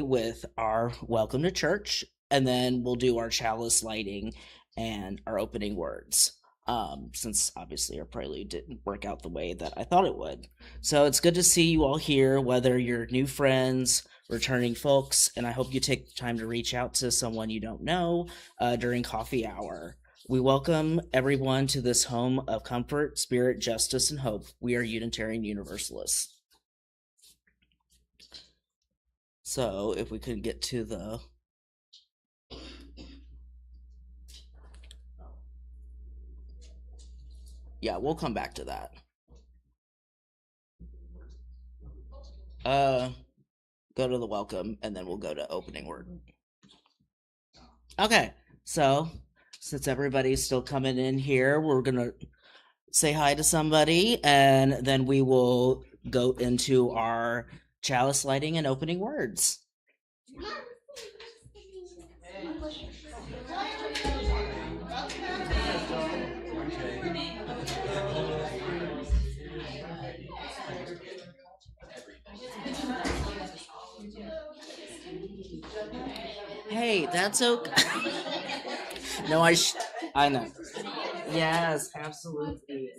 with our welcome to church, and then we'll do our chalice lighting and our opening words. Since obviously our prelude didn't work out the way that I thought it would. So it's good to see you all here, whether you're new friends, returning folks, and I hope you take the time to reach out to someone you don't know during coffee hour. We welcome everyone to this home of comfort, spirit, justice, and hope. We are Unitarian Universalists. So if we could get to the we'll come back to that. Go to the welcome, and then we'll go to opening word. Okay, so since everybody's still coming in here, we're gonna say hi to somebody, and then we will go into our chalice lighting and opening words. Hey, that's okay. No, I know. Yes, absolutely.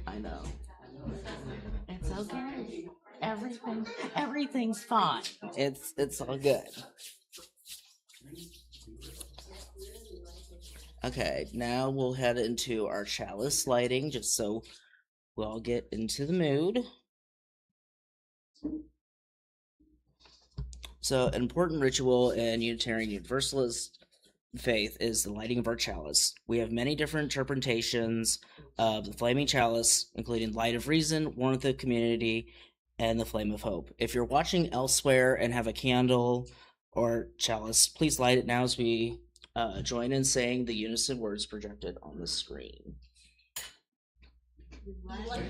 I know. It's okay. Everything's fine. It's all good. Okay, now we'll head into our chalice lighting, just so we'll all get into the mood. So, an important ritual in Unitarian Universalist faith is the lighting of our chalice. We have many different interpretations of the flaming chalice, including light of reason, warmth of community, and the flame of hope. If you're watching elsewhere and have a candle or chalice, please light it now as we join in saying the unison words projected on the screen.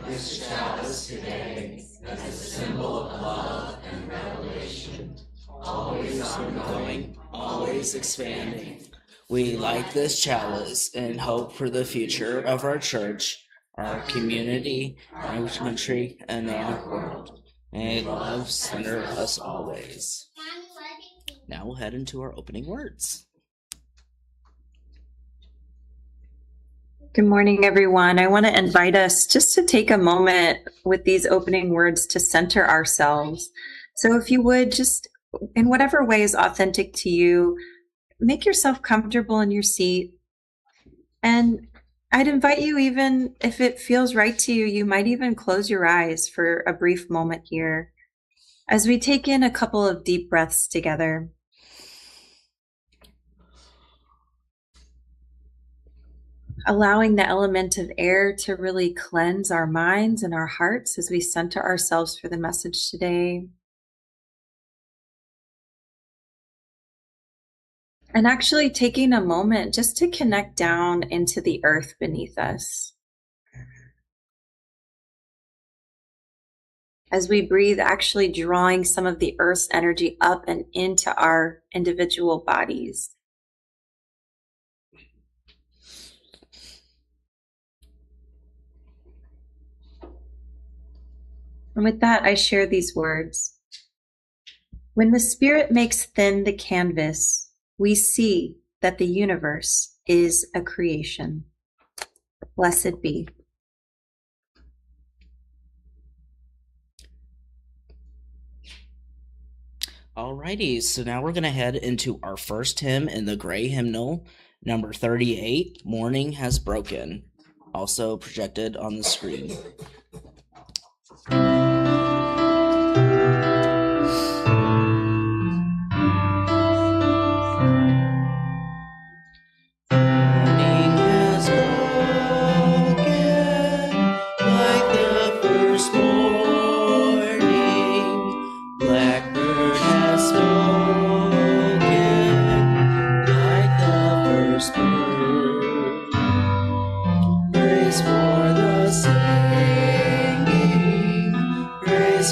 This chalice today as a symbol of love and revelation, always ongoing, always expanding. We light this chalice in hope for the future of our church, our community, our country, and our world. May love center us always. Now we'll head into our opening words. Good morning, everyone. I want to invite us just to take a moment with these opening words to center ourselves. So if you would, just in whatever way is authentic to you, make yourself comfortable in your seat. And I'd invite you, even if it feels right to you, you might even close your eyes for a brief moment here as we take in a couple of deep breaths together. Allowing the element of air to really cleanse our minds and our hearts as we center ourselves for the message today. And actually taking a moment just to connect down into the earth beneath us. As we breathe, actually drawing some of the earth's energy up and into our individual bodies. And with that, I share these words. When the Spirit makes thin the canvas, we see that the universe is a creation. Blessed be. Alrighty, so now we're going to head into our first hymn in the gray hymnal, number 38, Morning Has Broken, also projected on the screen. Praise for the singing, praise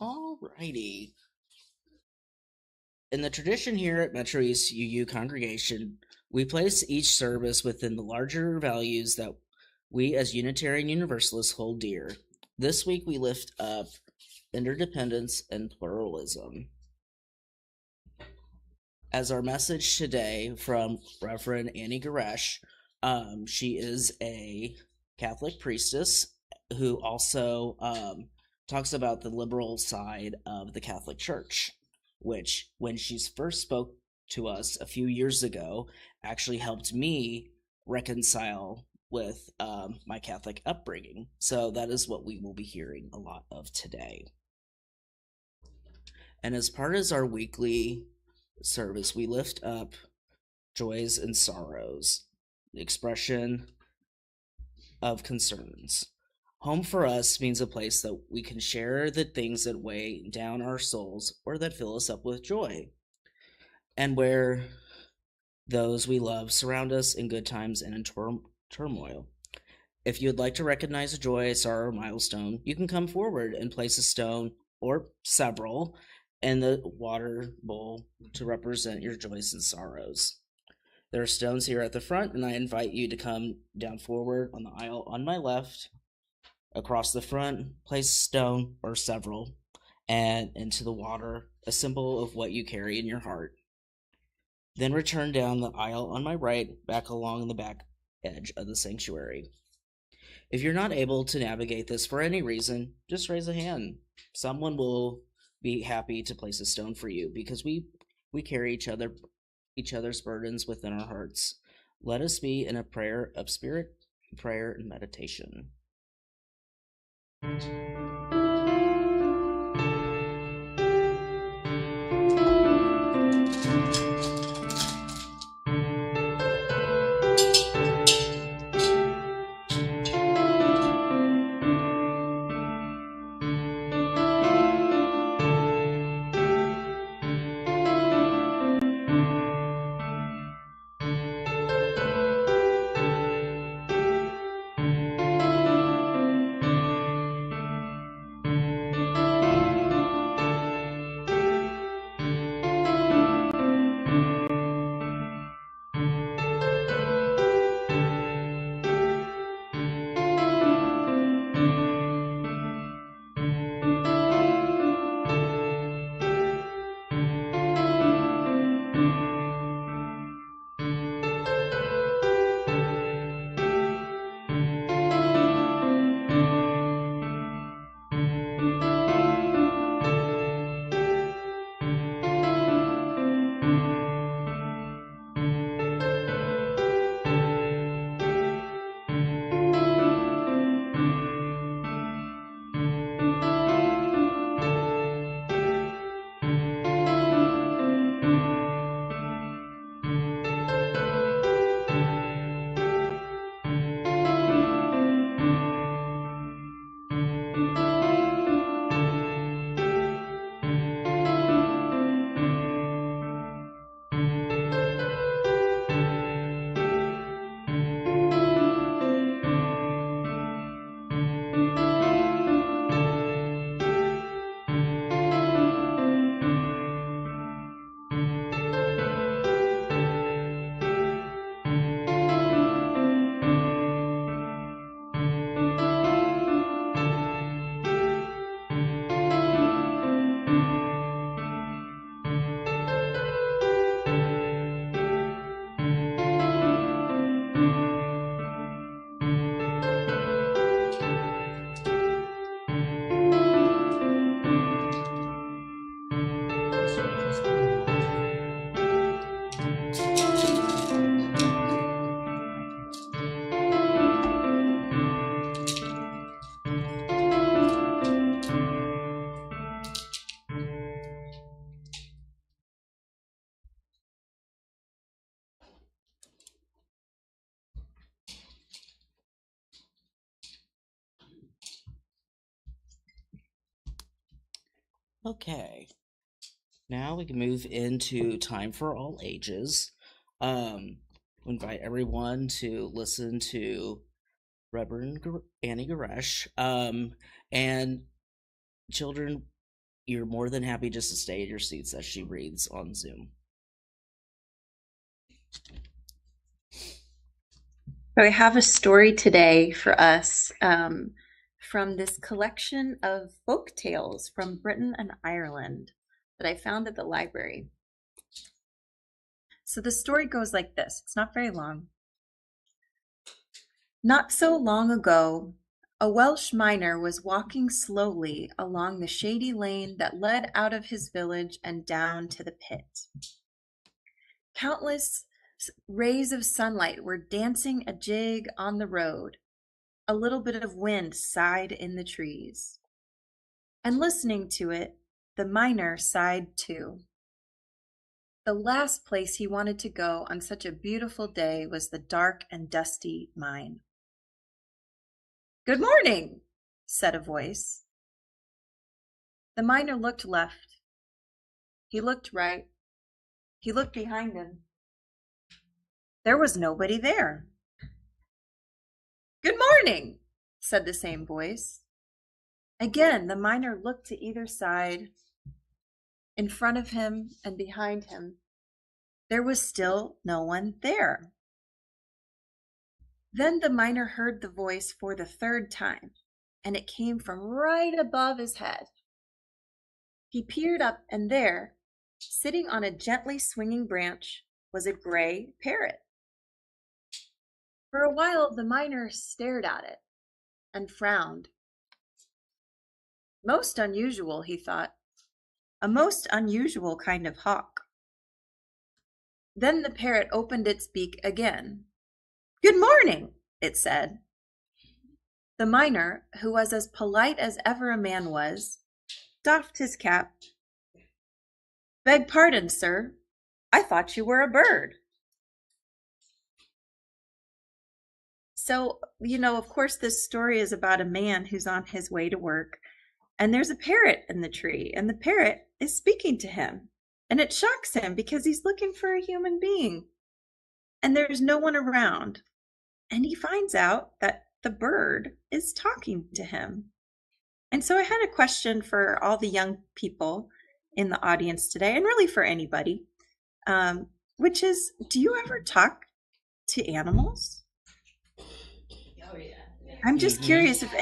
Alrighty. In the tradition here at Metro East UU congregation, we place each service within the larger values that we as Unitarian Universalists hold dear. This week we lift up interdependence and pluralism. As our message today from Reverend Annie Goresh, she is a Catholic priestess who also talks about the liberal side of the Catholic Church, which, when she first spoke to us a few years ago, actually helped me reconcile with my Catholic upbringing. So that is what we will be hearing a lot of today. And as part of our weekly service, we lift up joys and sorrows, the expression of concerns. Home for us means a place that we can share the things that weigh down our souls or that fill us up with joy, and where those we love surround us in good times and in turmoil. If you'd like to recognize a joy, a sorrow, or milestone, you can come forward and place a stone or several in the water bowl to represent your joys and sorrows. There are stones here at the front, and I invite you to come down forward on the aisle on my left, across the front, place a stone or several, and into the water, a symbol of what you carry in your heart. Then return down the aisle on my right, back along the back edge of the sanctuary. If you're not able to navigate this for any reason, just raise a hand. Someone will be happy to place a stone for you, because we carry each other's burdens within our hearts. Let us be in a prayer of spirit, prayer, and meditation. Okay, now we can move into Time for All Ages. We invite everyone to listen to Reverend Annie Goresh. And children, you're more than happy just to stay in your seats as she reads on Zoom. So I have a story today for us from this collection of folk tales from Britain and Ireland that I found at the library. So the story goes like this. It's not very long. Not so long ago, a Welsh miner was walking slowly along the shady lane that led out of his village and down to the pit. Countless rays of sunlight were dancing a jig on the road. A little bit of wind sighed in the trees. And listening to it, the miner sighed too. The last place he wanted to go on such a beautiful day was the dark and dusty mine. "Good morning," said a voice. The miner looked left. He looked right. He looked behind him. There was nobody there. "Good morning," said the same voice. Again, the miner looked to either side, in front of him and behind him. There was still no one there. Then the miner heard the voice for the third time, and it came from right above his head. He peered up, and there, sitting on a gently swinging branch, was a gray parrot. For a while, the miner stared at it and frowned. Most unusual, he thought. A most unusual kind of hawk. Then the parrot opened its beak again. "Good morning," it said. The miner, who was as polite as ever a man was, doffed his cap. "Beg pardon, sir. I thought you were a bird." So, of course, this story is about a man who's on his way to work, and there's a parrot in the tree, and the parrot is speaking to him, and it shocks him because he's looking for a human being, and there's no one around, and he finds out that the bird is talking to him. And so I had a question for all the young people in the audience today, and really for anybody, which is, do you ever talk to animals? I'm just curious if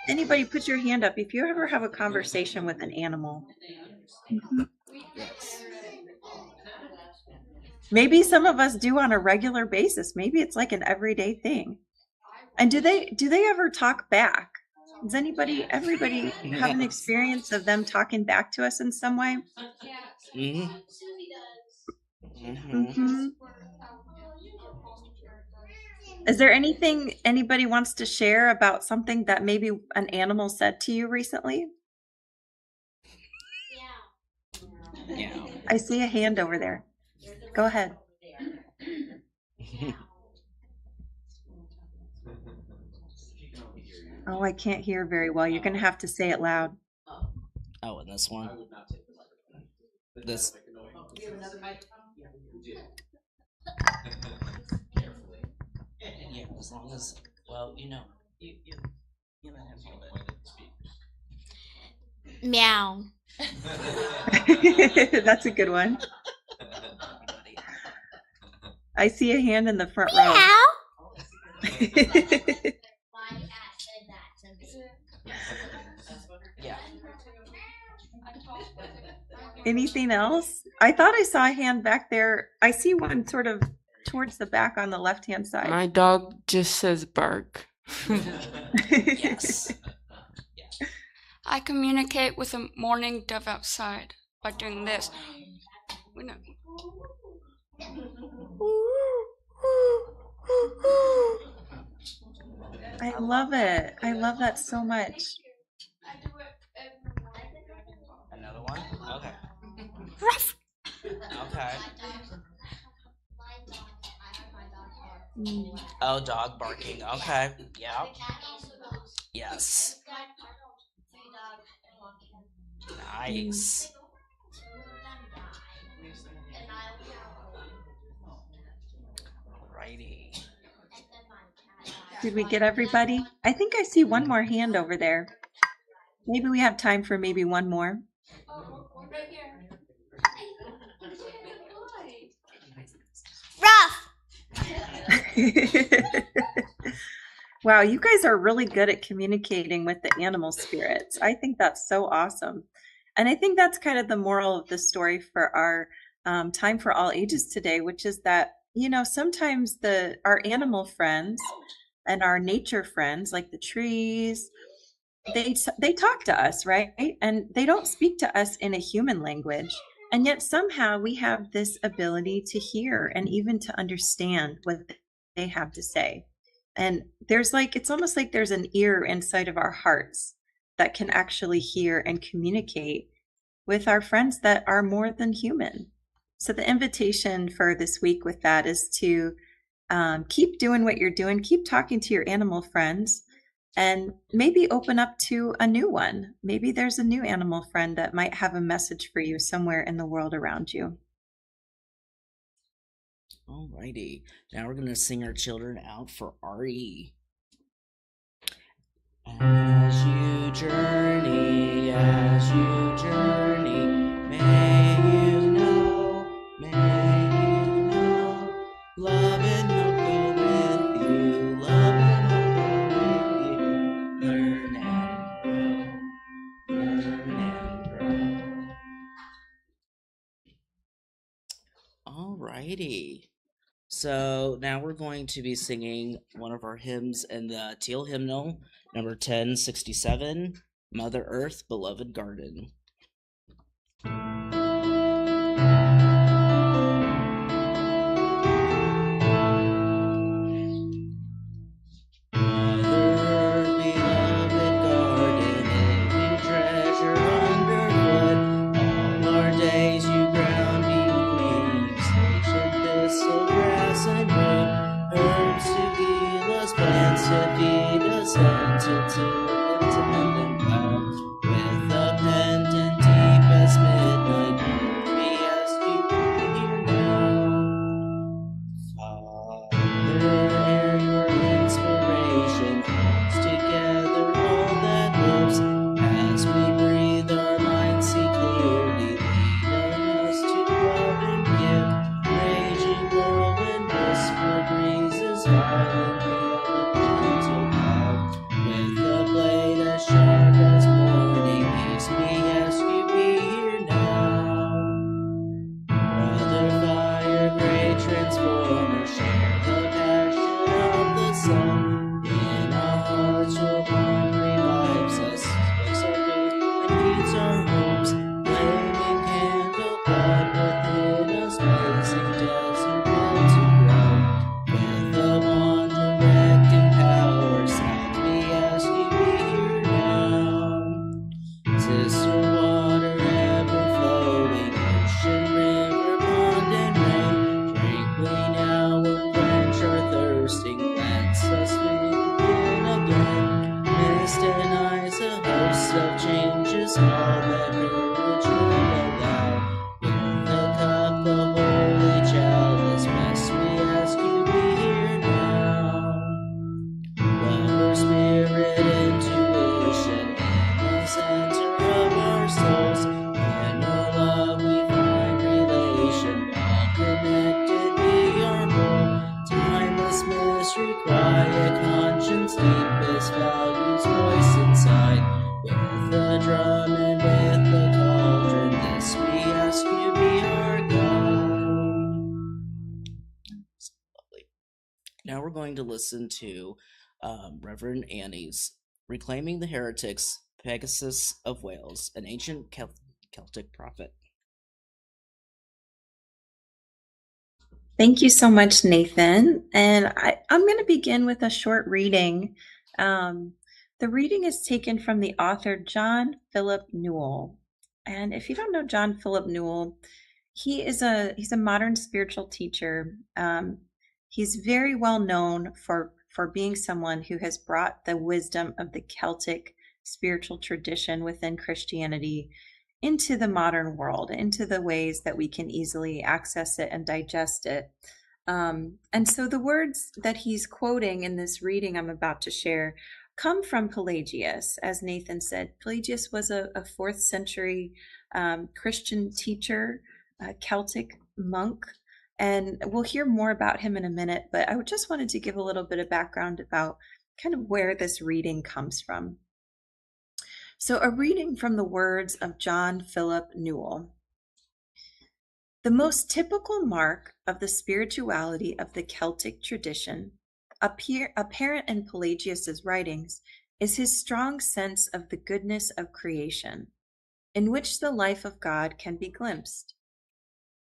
anybody put your hand up if you ever have a conversation with an animal. Yes. Maybe some of us do on a regular basis. Maybe it's like an everyday thing. And do they ever talk back? Does everybody have an experience of them talking back to us in some way? Mm-hmm. Mm-hmm. Is there anything anybody wants to share about something that maybe an animal said to you recently? Yeah. I see a hand over there. Go ahead. Oh, I can't hear very well. You're going to have to say it loud. Oh, and this one? This. Yeah, as long as, you let him hold it. Meow. That's a good one. I see a hand in the front Meow. row. Yeah. Anything else? I thought I saw a hand back there. I see one sort of towards the back on the left-hand side. My dog just says bark. Yes. I communicate with a mourning dove outside by doing this. I love it. I love that so much. Another one? Okay. Ruff. Okay. Oh, dog barking. Okay. Yeah. Yes. Nice. Alrighty. Did we get everybody? I think I see one more hand over there. Maybe we have time for maybe one more. Right here. Wow, you guys are really good at communicating with the animal spirits. I think that's so awesome. And I think that's kind of the moral of the story for our time for all ages today, which is that, sometimes our animal friends and our nature friends, like the trees, they talk to us, right? And they don't speak to us in a human language. And yet somehow we have this ability to hear and even to understand what they have to say. And it's almost like there's an ear inside of our hearts that can actually hear and communicate with our friends that are more than human. So the invitation for this week with that is to keep doing what you're doing, keep talking to your animal friends, and maybe open up to a new one. Maybe there's a new animal friend that might have a message for you somewhere in the world around you. Alrighty. Now we're going to sing our children out for RE. As you journey, may you know, love and hope go with you, love and hope go with you, learn and grow. Alrighty. So now we're going to be singing one of our hymns in the Teal Hymnal, number 1067, Mother Earth, Beloved Garden. Now we're going to listen to Reverend Annie's Reclaiming the Heretics, Pegasus of Wales, an ancient Celtic prophet. Thank you so much, Nathan. And I'm going to begin with a short reading. The reading is taken from the author John Philip Newell. And if you don't know John Philip Newell, he's a modern spiritual teacher. He's very well known for being someone who has brought the wisdom of the Celtic spiritual tradition within Christianity into the modern world, into the ways that we can easily access it and digest it. And so the words that he's quoting in this reading I'm about to share come from Pelagius. As Nathan said, Pelagius was a 4th century Christian teacher, a Celtic monk, and we'll hear more about him in a minute, but I just wanted to give a little bit of background about kind of where this reading comes from. So a reading from the words of John Philip Newell. The most typical mark of the spirituality of the Celtic tradition, apparent in Pelagius's writings, is his strong sense of the goodness of creation, in which the life of God can be glimpsed.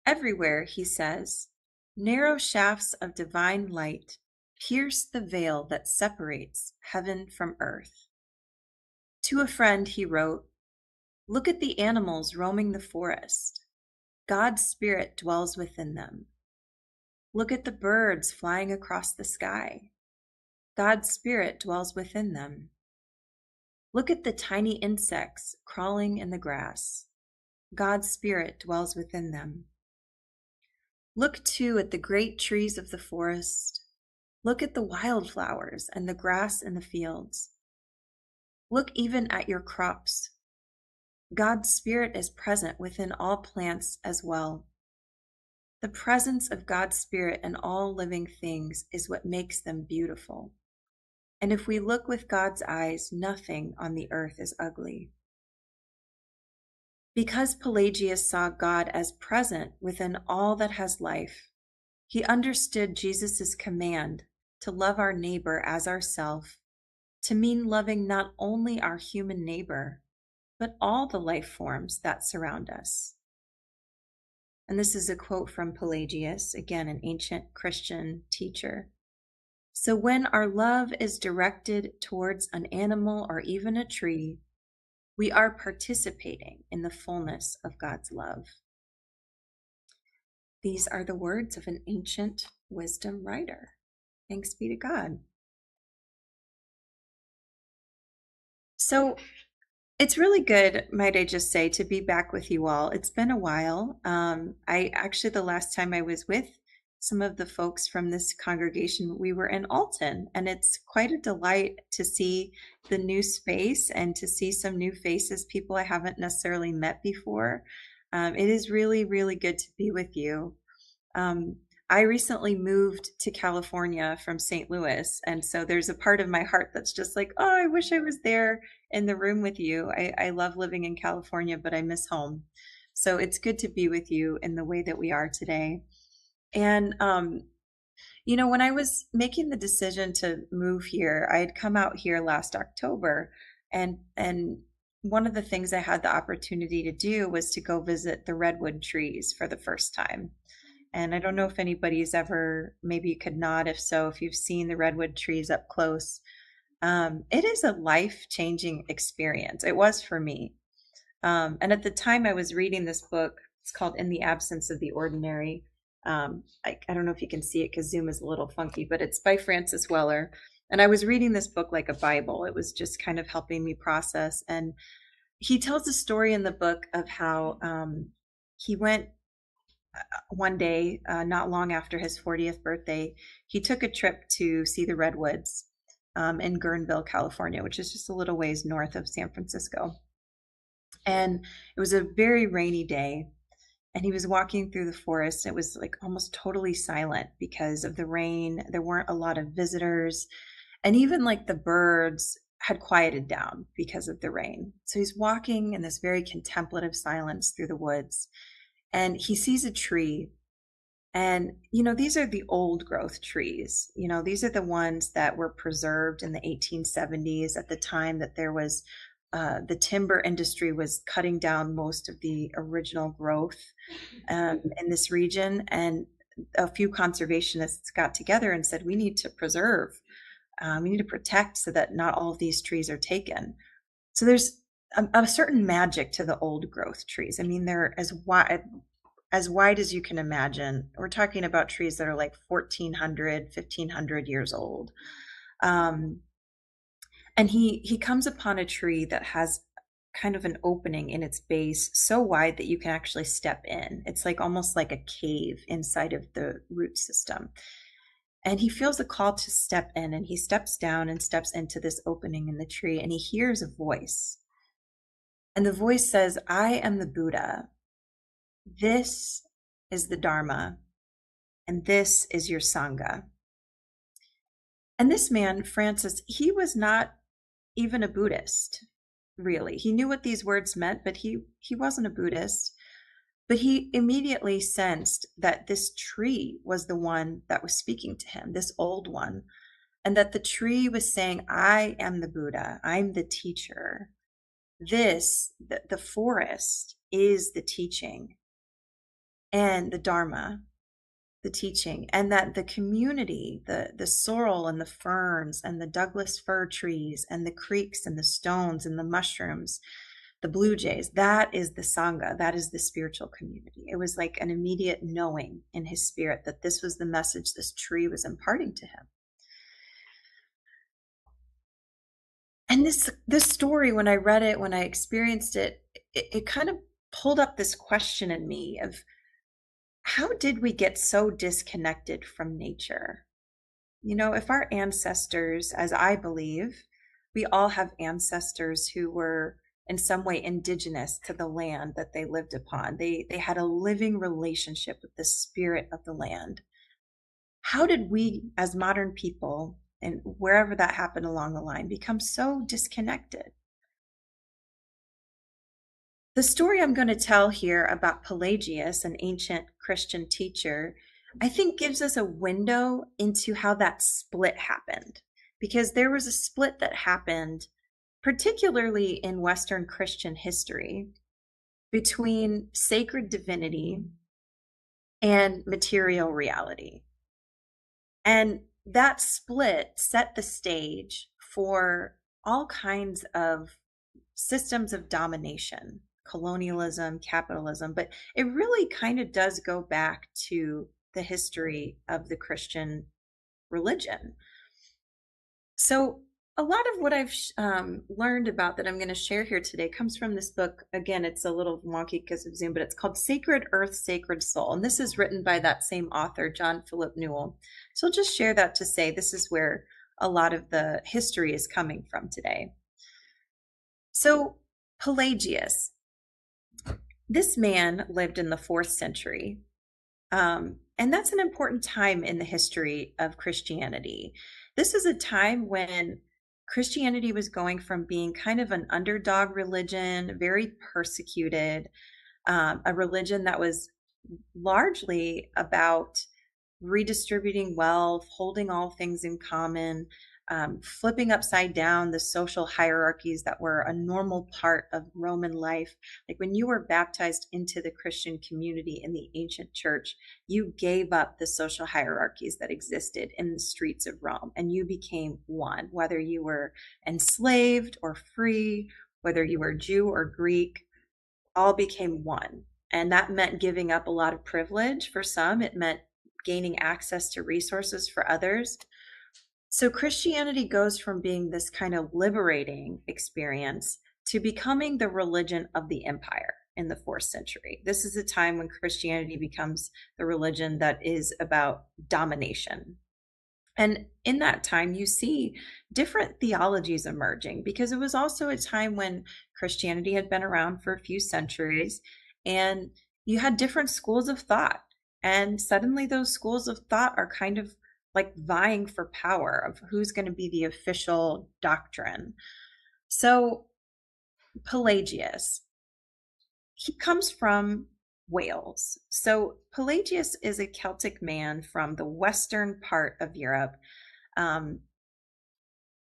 Everywhere, he says, narrow shafts of divine light pierce the veil that separates heaven from earth. To a friend, he wrote, "Look at the animals roaming the forest. God's spirit dwells within them. Look at the birds flying across the sky. God's spirit dwells within them. Look at the tiny insects crawling in the grass. God's spirit dwells within them. Look too at the great trees of the forest. Look at the wildflowers and the grass in the fields. Look even at your crops. God's spirit is present within all plants as well. The presence of God's spirit in all living things is what makes them beautiful. And if we look with God's eyes, nothing on the earth is ugly." Because Pelagius saw God as present within all that has life, he understood Jesus' command to love our neighbor as ourself to mean loving not only our human neighbor, but all the life forms that surround us. And this is a quote from Pelagius, again, an ancient Christian teacher. "So when our love is directed towards an animal or even a tree, we are participating in the fullness of God's love." These are the words of an ancient wisdom writer. Thanks be to God. So it's really good, might I just say, to be back with you all. It's been a while. The last time I was with some of the folks from this congregation, we were in Alton, and it's quite a delight to see the new space and to see some new faces, people I haven't necessarily met before. It is really, really good to be with you. I recently moved to California from St. Louis, and so there's a part of my heart that's just like, oh, I wish I was there in the room with you. I love living in California, but I miss home. So it's good to be with you in the way that we are today. And, when I was making the decision to move here, I had come out here last October, and one of the things I had the opportunity to do was to go visit the redwood trees for the first time. And I don't know if anybody's ever, maybe you could nod if so, if you've seen the redwood trees up close. It is a life-changing experience. It was for me. And at the time I was reading this book, it's called In the Absence of the Ordinary. I don't know if you can see it because Zoom is a little funky, but it's by Francis Weller. And I was reading this book like a Bible. It was just kind of helping me process. And he tells a story in the book of how he went one day, not long after his 40th birthday, he took a trip to see the redwoods in Guerneville, California, which is just a little ways north of San Francisco. And it was a very rainy day, and he was walking through the forest. It was like almost totally silent because of the rain. There weren't a lot of visitors, and even like the birds had quieted down because of the rain. So he's walking in this very contemplative silence through the woods, and he sees a tree. And, these are the old growth trees. These are the ones that were preserved in the 1870s at the time that there was the timber industry was cutting down most of the original growth in this region. And a few conservationists got together and said, we need to preserve, we need to protect so that not all of these trees are taken. So there's a certain magic to the old growth trees. I mean, they're as wide as you can imagine. We're talking about trees that are like 1,400, 1,500 years old. And he comes upon a tree that has kind of an opening in its base so wide that you can actually step in. It's like almost like a cave inside of the root system. And he feels a call to step in, and he steps down and steps into this opening in the tree, and he hears a voice. And the voice says, I am the Buddha. This is the Dharma, and this is your Sangha. And this man, Francis, he was not even a Buddhist, really. He knew what these words meant, but he wasn't a Buddhist. But he immediately sensed that this tree was the one that was speaking to him, this old one, and that the tree was saying, I am the Buddha, I'm the teacher. This, the forest, is the teaching, and the Dharma, the teaching, and that the community, the sorrel and the ferns and the Douglas fir trees and the creeks and the stones and the mushrooms, the blue jays, that is the Sangha, that is the spiritual community. It was like an immediate knowing in his spirit that this was the message this tree was imparting to him. And this story, when I read it, when I experienced it, it kind of pulled up this question in me of, how did we get so disconnected from nature? You know, if our ancestors, as I believe, we all have ancestors who were in some way indigenous to the land that they lived upon. They had a living relationship with the spirit of the land. How did we, as modern people, and wherever that happened along the line, become so disconnected? The story I'm going to tell here about Pelagius, an ancient Christian teacher, I think gives us a window into how that split happened. Because there was a split that happened, particularly in Western Christian history, between sacred divinity and material reality. And that split set the stage for all kinds of systems of domination, colonialism, capitalism, but it really kind of does go back to the history of the Christian religion. So a lot of what I've learned about that I'm going to share here today comes from this book. Again, it's a little wonky because of Zoom, but it's called Sacred Earth, Sacred Soul. And this is written by that same author, John Philip Newell. So I'll just share that to say this is where a lot of the history is coming from today. So Pelagius, this man lived in the 4th century. And that's an important time in the history of Christianity. This is a time when Christianity was going from being kind of an underdog religion, very persecuted, a religion that was largely about redistributing wealth, holding all things in common, flipping upside down the social hierarchies that were a normal part of Roman life. Like when you were baptized into the Christian community in the ancient church, you gave up the social hierarchies that existed in the streets of Rome, and you became one, whether you were enslaved or free, whether you were Jew or Greek, all became one. And that meant giving up a lot of privilege for some. It meant gaining access to resources for others. So Christianity goes from being this kind of liberating experience to becoming the religion of the empire in the 4th century. This is a time when Christianity becomes the religion that is about domination. And in that time, you see different theologies emerging, because it was also a time when Christianity had been around for a few centuries, and you had different schools of thought. And suddenly those schools of thought are kind of like vying for power of who's going to be the official doctrine. So Pelagius, he comes from Wales. So Pelagius is a Celtic man from the western part of Europe.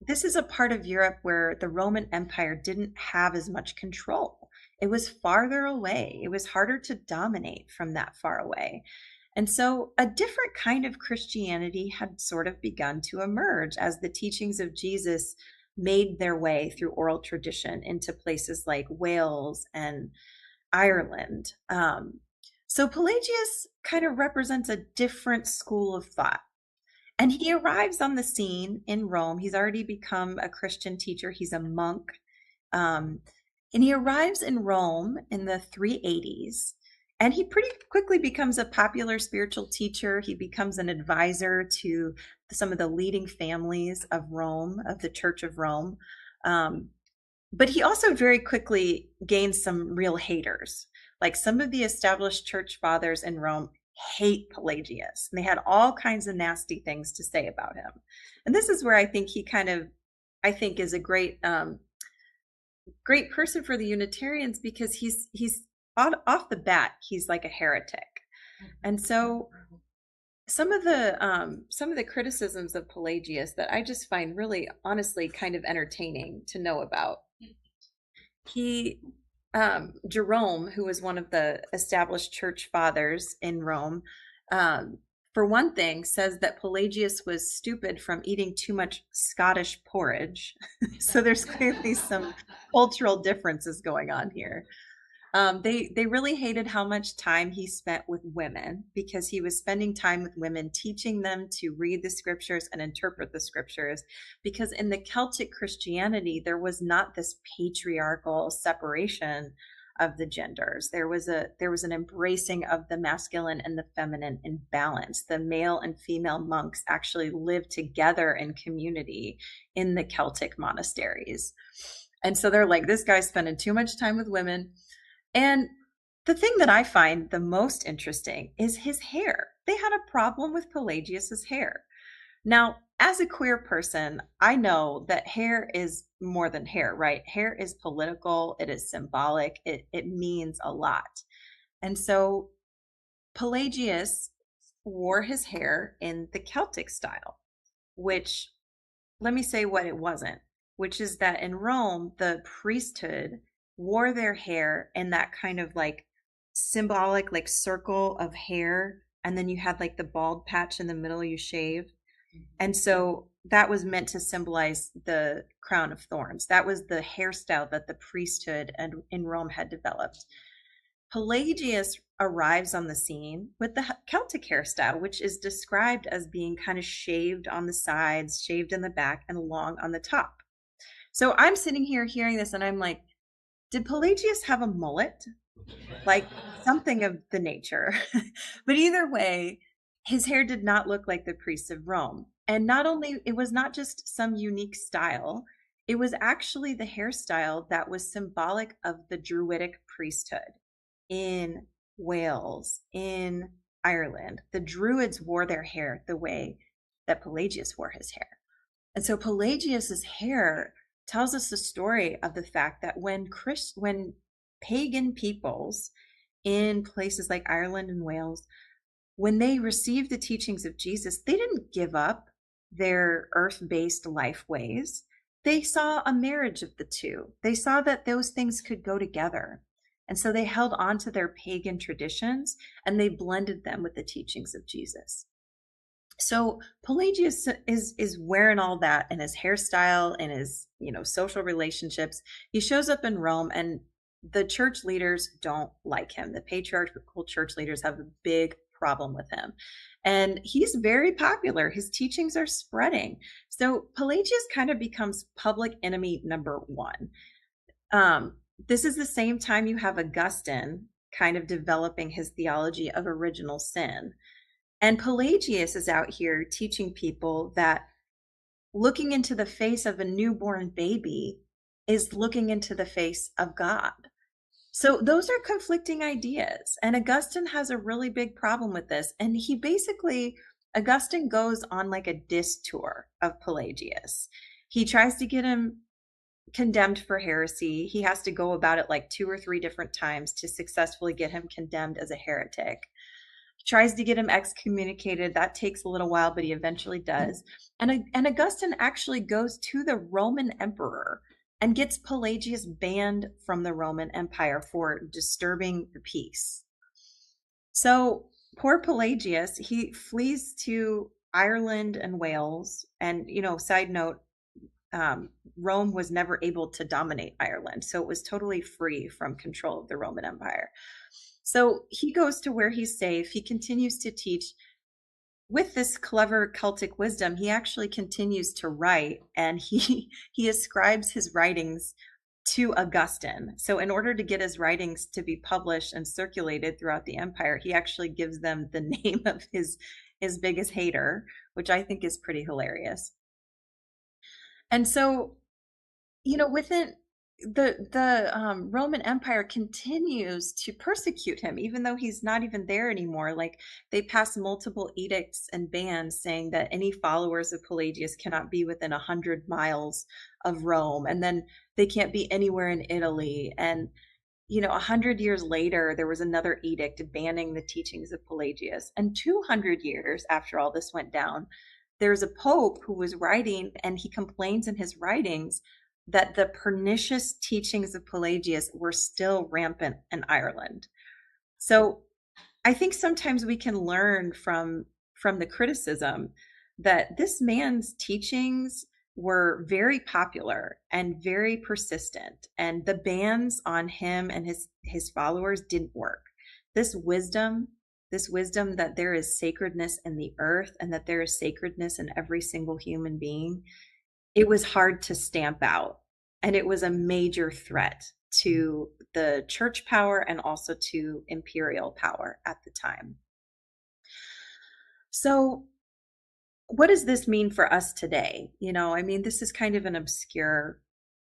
This is a part of Europe where the Roman Empire didn't have as much control. It was farther away. It was harder to dominate from that far away. And so a different kind of Christianity had sort of begun to emerge as the teachings of Jesus made their way through oral tradition into places like Wales and Ireland. So Pelagius kind of represents a different school of thought. And he arrives on the scene in Rome. He's already become a Christian teacher. He's a monk. And he arrives in Rome in the 380s. And he pretty quickly becomes a popular spiritual teacher. He becomes an advisor to some of the leading families of Rome, of the Church of Rome. But he also very quickly gains some real haters. Like some of the established church fathers in Rome hate Pelagius, and they had all kinds of nasty things to say about him. And this is where I think he is a great person for the Unitarians, because he's off the bat, he's like a heretic. And so some of the criticisms of Pelagius that I just find really honestly kind of entertaining to know about. Jerome, who was one of the established church fathers in Rome, for one thing, says that Pelagius was stupid from eating too much Scottish porridge. So there's clearly some cultural differences going on here. They really hated how much time he spent with women, because he was spending time with women, teaching them to read the scriptures and interpret the scriptures. Because in the Celtic Christianity, there was not this patriarchal separation of the genders. There was an embracing of the masculine and the feminine in balance. The male and female monks actually lived together in community in the Celtic monasteries. And so they're like, this guy's spending too much time with women. And the thing that I find the most interesting is his hair. They had a problem with Pelagius's hair. Now, as a queer person, I know that hair is more than hair, right? Hair is political, it is symbolic, it means a lot. And so Pelagius wore his hair in the Celtic style, which, let me say what it wasn't, which is that in Rome, the priesthood wore their hair in that kind of like symbolic like circle of hair, and then you had like the bald patch in the middle you shave. And so that was meant to symbolize the crown of thorns. That was the hairstyle that the priesthood in Rome had developed. Pelagius arrives on the scene with the Celtic hairstyle, which is described as being kind of shaved on the sides, shaved in the back, and long on the top. So I'm sitting here hearing this and I'm like, did Pelagius have a mullet? Like something of the nature. But either way, his hair did not look like the priests of Rome. And not only, it was not just some unique style, it was actually the hairstyle that was symbolic of the Druidic priesthood in Wales, in Ireland. The Druids wore their hair the way that Pelagius wore his hair. And so Pelagius's hair tells us the story of the fact that when pagan peoples in places like Ireland and Wales, when they received the teachings of Jesus, they didn't give up their earth-based life ways. They saw a marriage of the two. They saw that those things could go together. And so they held on to their pagan traditions and they blended them with the teachings of Jesus. So Pelagius is wearing all that in his hairstyle and his, social relationships. He shows up in Rome and the church leaders don't like him. The patriarchal church leaders have a big problem with him. And he's very popular. His teachings are spreading. So Pelagius kind of becomes public enemy number one. This is the same time you have Augustine kind of developing his theology of original sin. And Pelagius is out here teaching people that looking into the face of a newborn baby is looking into the face of God. So those are conflicting ideas. And Augustine has a really big problem with this. And Augustine goes on like a diss tour of Pelagius. He tries to get him condemned for heresy. He has to go about it like 2 or 3 different times to successfully get him condemned as a heretic. Tries to get him excommunicated. That takes a little while, but he eventually does. And Augustine actually goes to the Roman emperor and gets Pelagius banned from the Roman Empire for disturbing the peace. So poor Pelagius, he flees to Ireland and Wales. And, side note, Rome was never able to dominate Ireland. So it was totally free from control of the Roman Empire. So he goes to where he's safe. He continues to teach. With this clever Celtic wisdom, he actually continues to write, and he ascribes his writings to Augustine. So in order to get his writings to be published and circulated throughout the empire, he actually gives them the name of his biggest hater, which I think is pretty hilarious. And so, within the Roman Empire continues to persecute him, even though he's not even there anymore. Like, they pass multiple edicts and bans saying that any followers of Pelagius cannot be within 100 miles of Rome, and then they can't be anywhere in Italy. And 100 years later, there was another edict banning the teachings of Pelagius. And 200 years after all this went down, there's a pope who was writing, and he complains in his writings that the pernicious teachings of Pelagius were still rampant in Ireland. So I think sometimes we can learn from the criticism that this man's teachings were very popular and very persistent, and the bans on him and his followers didn't work. This wisdom that there is sacredness in the earth and that there is sacredness in every single human being, it was hard to stamp out. And it was a major threat to the church power and also to imperial power at the time. So what does this mean for us today? This is kind of an obscure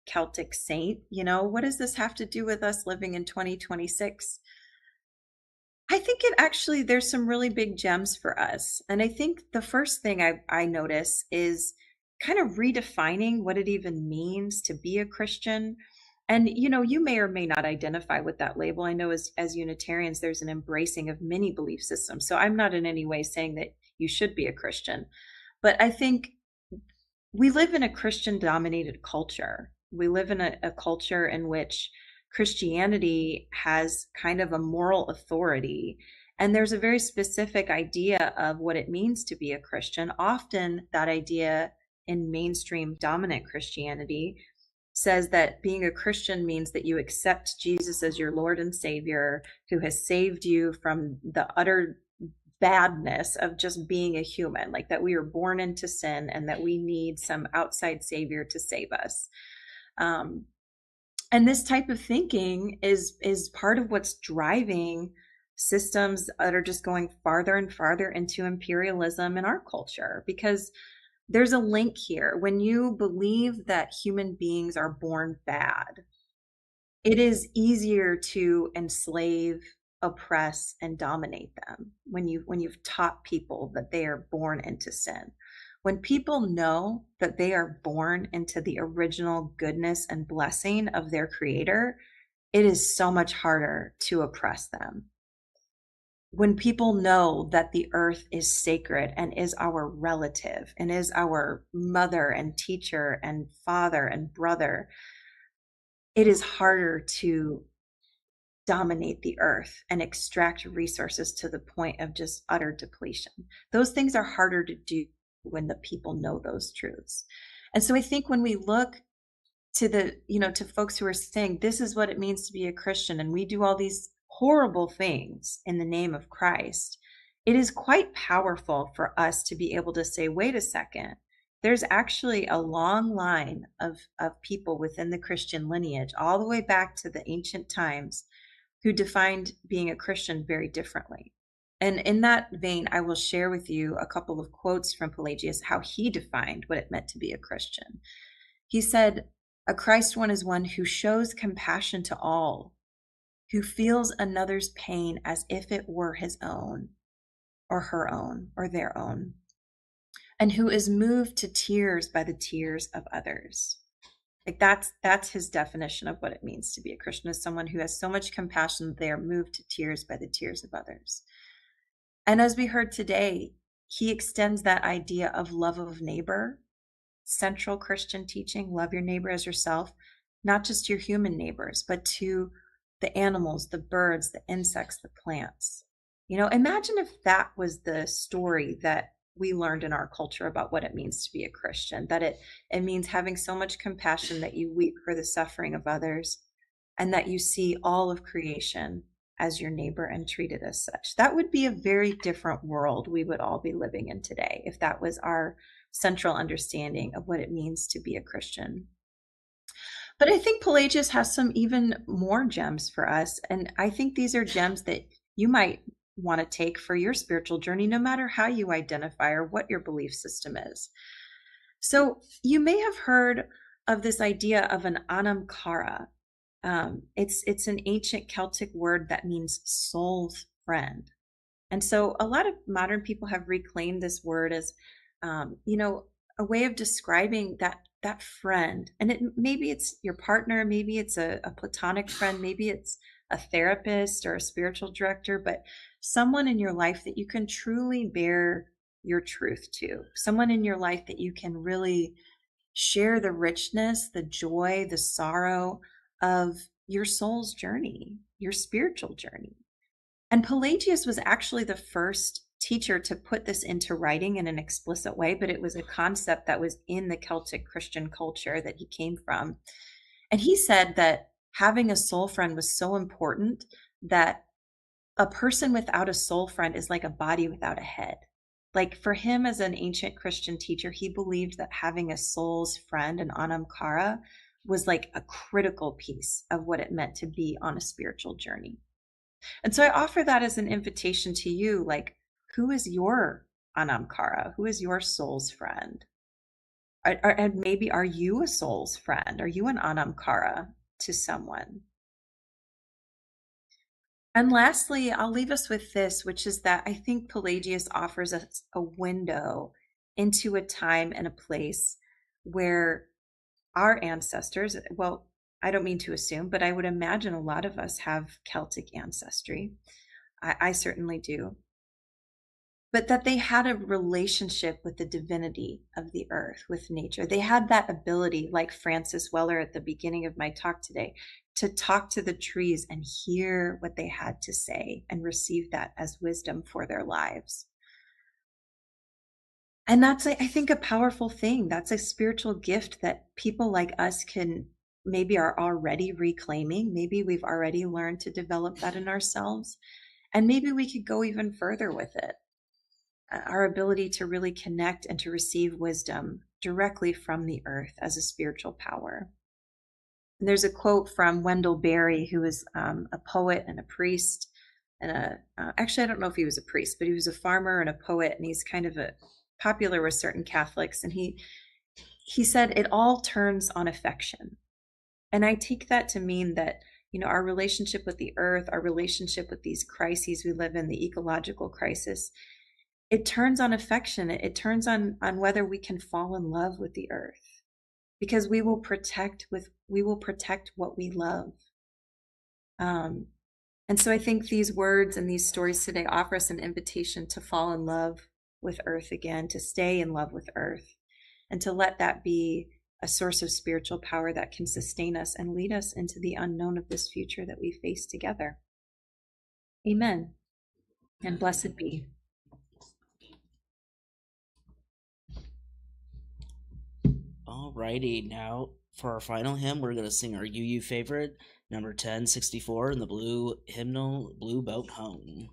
Celtic saint. What does this have to do with us living in 2026? I think there's some really big gems for us. And I think the first thing I notice is kind of redefining what it even means to be a Christian. And, you may or may not identify with that label. I know as Unitarians, there's an embracing of many belief systems. So I'm not in any way saying that you should be a Christian. But I think we live in a Christian-dominated culture. We live in a culture in which Christianity has kind of a moral authority. And there's a very specific idea of what it means to be a Christian. Often that idea in mainstream dominant Christianity says that being a Christian means that you accept Jesus as your Lord and Savior, who has saved you from the utter badness of just being a human, like that we were born into sin and that we need some outside Savior to save us. And this type of thinking is part of what's driving systems that are just going farther and farther into imperialism in our culture, because there's a link here. When you believe that human beings are born bad, it is easier to enslave, oppress, and dominate them when you've taught people that they are born into sin. When people know that they are born into the original goodness and blessing of their Creator, it is so much harder to oppress them. When people know that the earth is sacred and is our relative and is our mother and teacher and father and brother, it is harder to dominate the earth and extract resources to the point of just utter depletion. Those things are harder to do when the people know those truths. And so I think when we look to to folks who are saying this is what it means to be a Christian, and we do all these horrible things in the name of Christ, it is quite powerful for us to be able to say, wait a second, there's actually a long line of people within the Christian lineage, all the way back to the ancient times, who defined being a Christian very differently. And in that vein, I will share with you a couple of quotes from Pelagius, how he defined what it meant to be a Christian. He said, "A Christ one is one who shows compassion to all, who feels another's pain as if it were his own or her own or their own, and who is moved to tears by the tears of others." Like that's his definition of what it means to be a Christian, is someone who has so much compassion that they are moved to tears by the tears of others. And as we heard today, he extends that idea of love of neighbor, central Christian teaching, love your neighbor as yourself, not just your human neighbors, but to the animals, the birds, the insects, the plants. Imagine if that was the story that we learned in our culture about what it means to be a Christian, that it means having so much compassion that you weep for the suffering of others, and that you see all of creation as your neighbor and treat it as such. That would be a very different world we would all be living in today if that was our central understanding of what it means to be a Christian. But I think Pelagius has some even more gems for us. And I think these are gems that you might want to take for your spiritual journey, no matter how you identify or what your belief system is. So you may have heard of this idea of an anam cara. It's an ancient Celtic word that means soul's friend. And so a lot of modern people have reclaimed this word as, a way of describing that friend. And maybe it's your partner, maybe it's a platonic friend, maybe it's a therapist or a spiritual director, but someone in your life that you can truly bear your truth to, someone in your life that you can really share the richness, the joy, the sorrow of your soul's journey, your spiritual journey. And Pelagius was actually the first teacher to put this into writing in an explicit way, but it was a concept that was in the Celtic Christian culture that he came from. And he said that having a soul friend was so important that a person without a soul friend is like a body without a head. Like for him as an ancient Christian teacher, he believed that having a soul's friend, an anam cara, was like a critical piece of what it meant to be on a spiritual journey. And so I offer that as an invitation to you, like, who is your anam cara? Who is your soul's friend? And maybe are you a soul's friend? Are you an anam cara to someone? And lastly, I'll leave us with this, which is that I think Pelagius offers us a window into a time and a place where our ancestors, well, I don't mean to assume, but I would imagine a lot of us have Celtic ancestry. I certainly do. But that they had a relationship with the divinity of the earth, with nature. They had that ability, like Francis Weller at the beginning of my talk today, to talk to the trees and hear what they had to say and receive that as wisdom for their lives. And that's, I think, a powerful thing. That's a spiritual gift that people like us can maybe are already reclaiming. Maybe we've already learned to develop that in ourselves. And maybe we could go even further with it. Our ability to really connect and to receive wisdom directly from the earth as a spiritual power. And there's a quote from Wendell Berry, who was a poet and a priest, and actually, I don't know if he was a priest, but he was a farmer and a poet, and he's kind of popular with certain Catholics. And he said, it all turns on affection. And I take that to mean that, our relationship with the earth, our relationship with these crises we live in, the ecological crisis, it turns on affection. It turns on whether we can fall in love with the earth, because we will protect what we love. And so I think these words and these stories today offer us an invitation to fall in love with earth again, to stay in love with earth, and to let that be a source of spiritual power that can sustain us and lead us into the unknown of this future that we face together. Amen. And blessed be. Alrighty, now for our final hymn, we're going to sing our UU favorite, number 1064, in the blue hymnal, Blue Boat Home.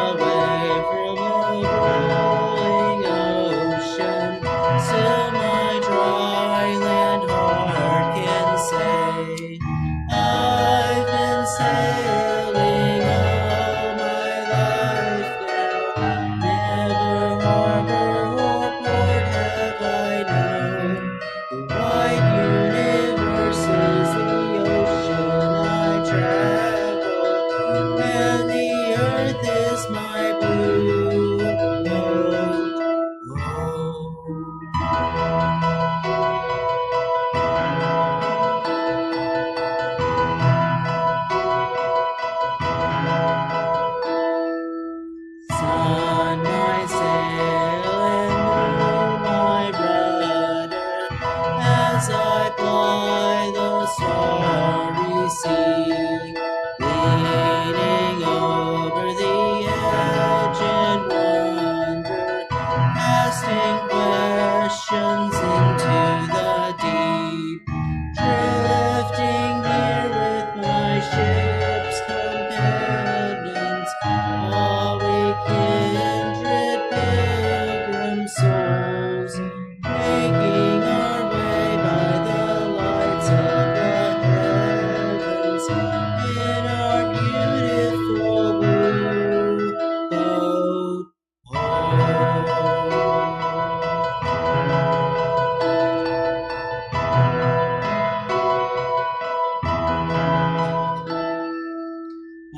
Away from the rolling ocean, still my oceans into the deep, drifting here with my ship's companions, all we kindred pilgrim souls, making our way by the lights of the heavens in our beautiful blue boat home.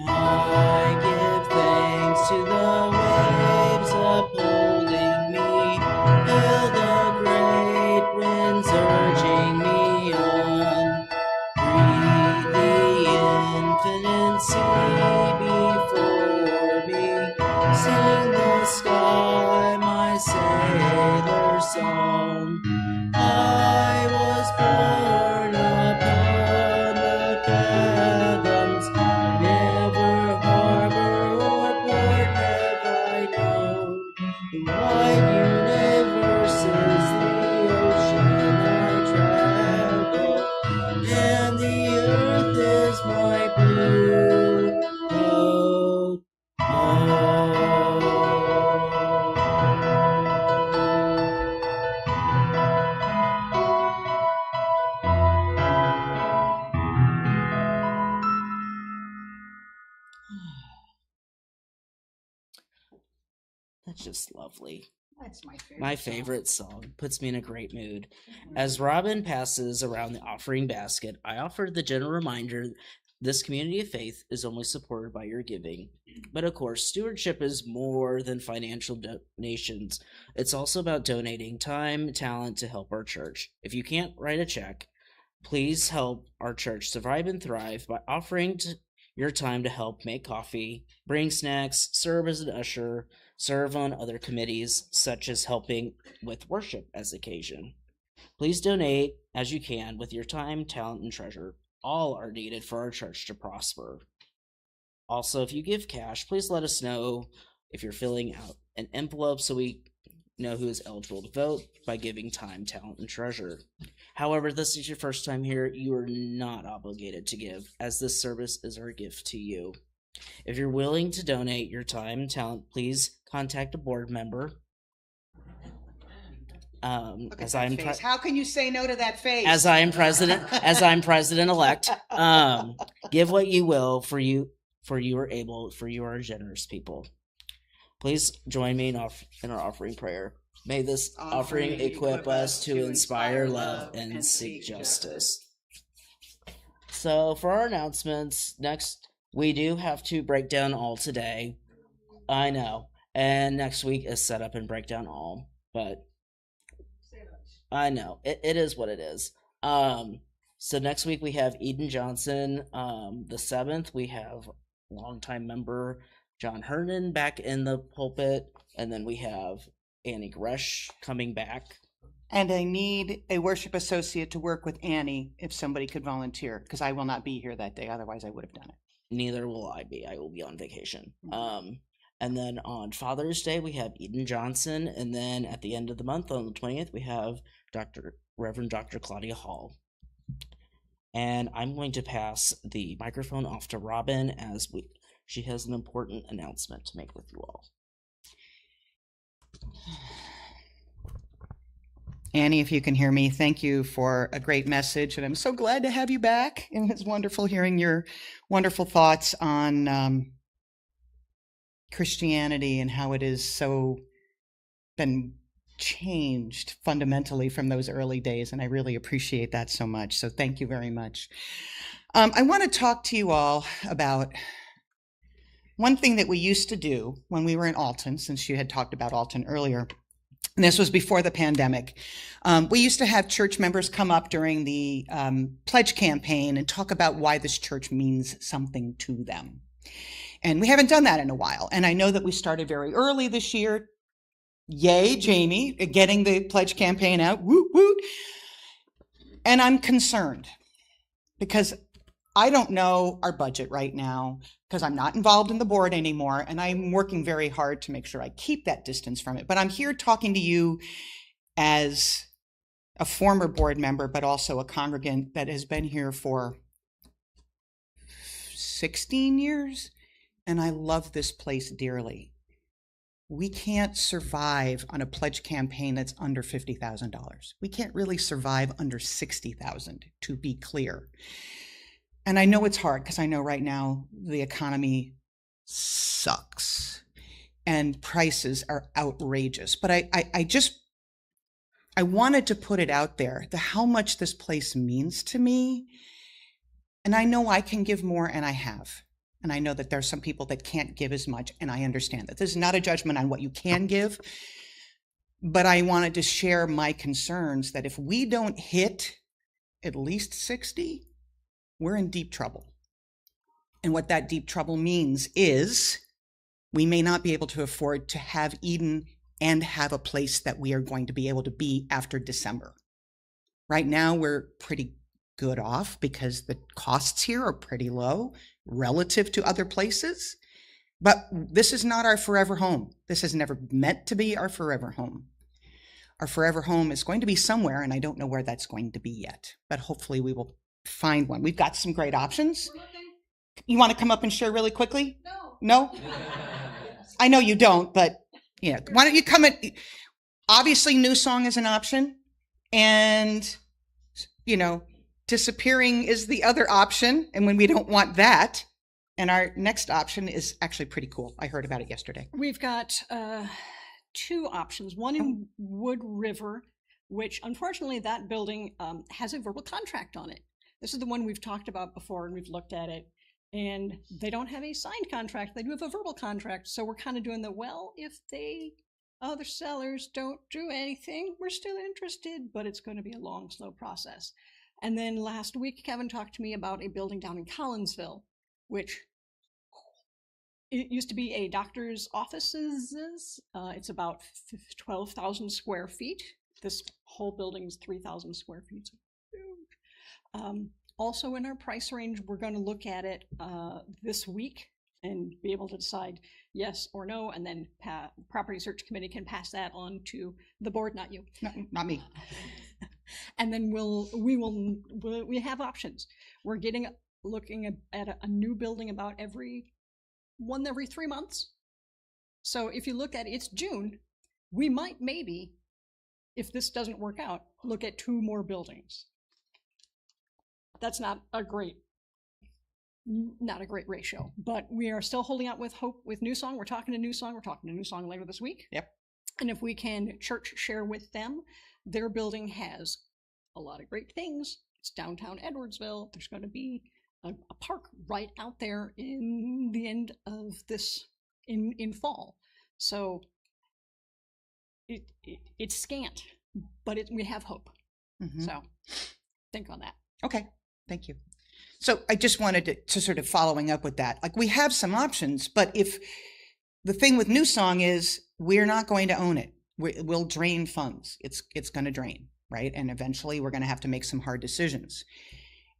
I give thanks to the waves upholding me, hail the great winds urging me on. Breathe the infinite sea before me, sing the sky my sailor song. I was born upon the fathoms, never harbor or port have I known. The wide universe is the ocean I travel, and the earth is my blue boat home. That's just lovely. That's my favorite. My favorite song. Puts me in a great mood. As Robin passes around the offering basket, I offer the gentle reminder this community of faith is only supported by your giving. But of course, stewardship is more than financial donations. It's also about donating time, talent to help our church. If you can't write a check, please help our church survive and thrive by offering your time to help make coffee, bring snacks, serve as an usher, serve on other committees, such as helping with worship as occasion. Please donate as you can with your time, talent, and treasure. All are needed for our church to prosper. Also, if you give cash, please let us know if you're filling out an envelope so we know who is eligible to vote by giving time, talent, and treasure. However, if this is your first time here, you are not obligated to give, as this service is our gift to you. If you're willing to donate your time and talent, please contact a board member. Look at As that I'm face. How can you say no to that face? as I'm president-elect, give what you will, for you are able, for you are generous people. Please join me in our offering prayer. May this offering equip us to inspire love and seek justice. So for our announcements, next we do have to break down all today. I know. And next week is set up and break down all, but I know it is what it is. So next week we have Eden Johnson. The 7th we have longtime member John Hernan back in the pulpit, and then we have Annie Gresh coming back. And I need a worship associate to work with Annie if somebody could volunteer, because I will not be here that day. Otherwise, I would have done it. Neither will I be. I will be on vacation. And then on Father's Day we have Eden Johnson, and then at the end of the month on the 20th we have Reverend Dr. Claudia Hall. And I'm going to pass the microphone off to Robin as she has an important announcement to make with you all. Annie, if you can hear me, thank you for a great message. And I'm so glad to have you back. And it's wonderful hearing your wonderful thoughts on Christianity and how it is so been changed fundamentally from those early days. And I really appreciate that so much. So thank you very much. I want to talk to you all about one thing that we used to do when we were in Alton, since you had talked about Alton earlier. And this was before the pandemic. We used to have church members come up during the pledge campaign and talk about why this church means something to them. And we haven't done that in a while. And I know that we started very early this year. Yay, Jamie, getting the pledge campaign out. Woot, woot. And I'm concerned because I don't know our budget right now because I'm not involved in the board anymore. And I'm working very hard to make sure I keep that distance from it. But I'm here talking to you as a former board member, but also a congregant that has been here for 16 years, and I love this place dearly. We can't survive on a pledge campaign that's under $50,000. We can't really survive under $60,000, to be clear. And I know it's hard because I know right now the economy sucks and prices are outrageous. But I wanted to put it out there, how much this place means to me. And I know I can give more, and I have. And I know that there's some people that can't give as much, and I understand that. This is not a judgment on what you can give, but I wanted to share my concerns that if we don't hit at least 60, we're in deep trouble. And what that deep trouble means is we may not be able to afford to have Eden and have a place that we are going to be able to be after December. Right now, we're pretty good off because the costs here are pretty low relative to other places. But this is not our forever home. This has never meant to be our forever home. Our forever home is going to be somewhere, and I don't know where that's going to be yet. But hopefully we will find one. We've got some great options. You want to come up and share really quickly? No? I know you don't, but yeah. Why don't you come in? Obviously, New Song is an option. And, disappearing is the other option. And when we don't want that, and our next option is actually pretty cool. I heard about it yesterday. We've got two options. One in Wood River, which unfortunately that building has a verbal contract on it. This is the one we've talked about before, and we've looked at it. And they don't have a signed contract. They do have a verbal contract. So we're kind of doing if other sellers don't do anything, we're still interested, but it's going to be a long, slow process. And then last week, Kevin talked to me about a building down in Collinsville, which it used to be a doctor's offices. It's about 12,000 square feet. This whole building is 3,000 square feet. Also in our price range, we're going to look at it this week and be able to decide yes or no, and then property search committee can pass that on to the board, not you. Not me. And then we have options. We're looking at a new building about every 3 months. So if you look at it's June, we might maybe, if this doesn't work out, look at 2 more buildings. That's not a great ratio, but we are still holding out with hope with New Song. We're talking to New Song. We're talking to New Song later this week. Yep. And if we can church share with them, their building has a lot of great things. It's downtown Edwardsville. There's going to be a park right out there in the end of this in fall. So it's scant, but we have hope. Mm-hmm. So think on that. Okay. Thank you. So I just wanted to sort of following up with that. Like, we have some options, but if the thing with New Song is we're not going to own it, we'll drain funds. It's going to drain, right? And eventually we're going to have to make some hard decisions.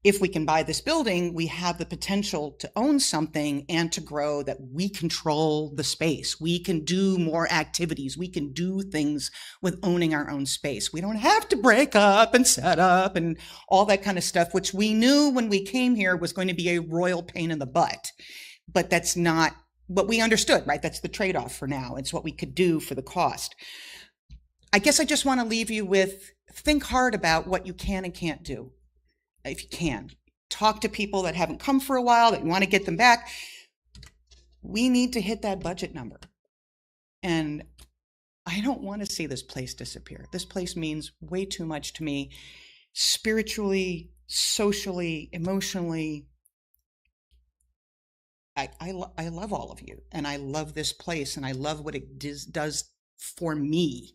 If we can buy this building, we have the potential to own something and to grow, that we control the space. We can do more activities. We can do things with owning our own space. We don't have to break up and set up and all that kind of stuff, which we knew when we came here was going to be a royal pain in the butt. But that's not what we understood, right? That's the trade-off for now. It's what we could do for the cost. I guess I just want to leave you with, think hard about what you can and can't do. If you can, talk to people that haven't come for a while, that you want to get them back. We need to hit that budget number. And I don't want to see this place disappear. This place means way too much to me, spiritually, socially, emotionally. I love all of you, and I love this place, and I love what it does for me.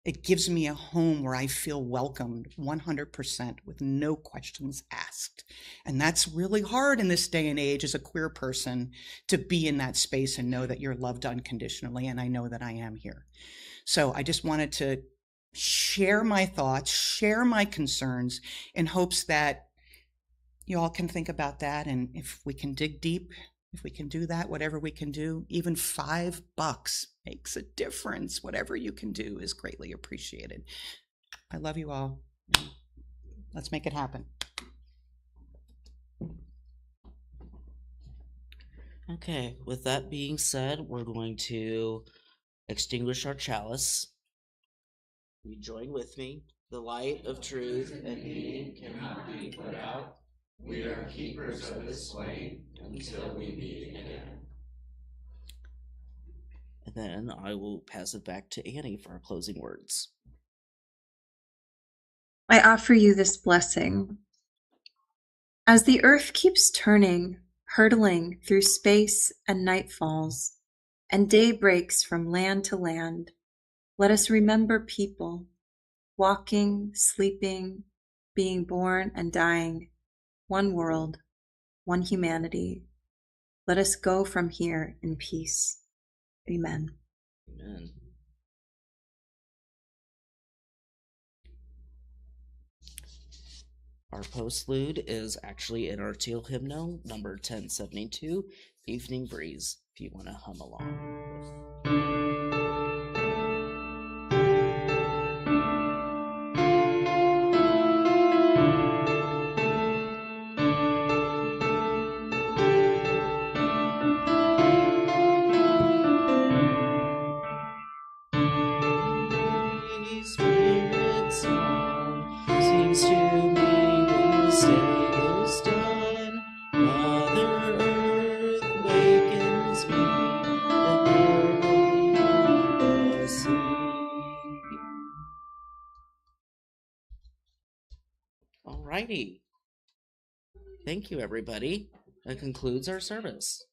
It gives me a home where I feel welcomed 100% with no questions asked. And that's really hard in this day and age as a queer person, to be in that space and know that you're loved unconditionally. And I know that I am here. So I just wanted to share my thoughts, share my concerns, in hopes that you all can think about that. And if we can dig deep If we can do that, whatever we can do, even $5 makes a difference. Whatever you can do is greatly appreciated. I love you all. Let's make it happen. Okay, with that being said, we're going to extinguish our chalice. You join with me. The light of truth and beauty cannot be put out. We are keepers of this flame until we meet again. And then I will pass it back to Annie for our closing words. I offer you this blessing. As the earth keeps turning, hurtling through space and night falls, and day breaks from land to land, let us remember people, walking, sleeping, being born and dying, one world, one humanity. Let us go from here in peace. Amen. Amen. Our postlude is actually in our teal hymnal, number 1072, Evening Breeze, if you want to hum along. Spirit song seems to me when this day is done. Mother Earth wakens me, the early on the sea. Alrighty. Thank you, everybody. That concludes our service.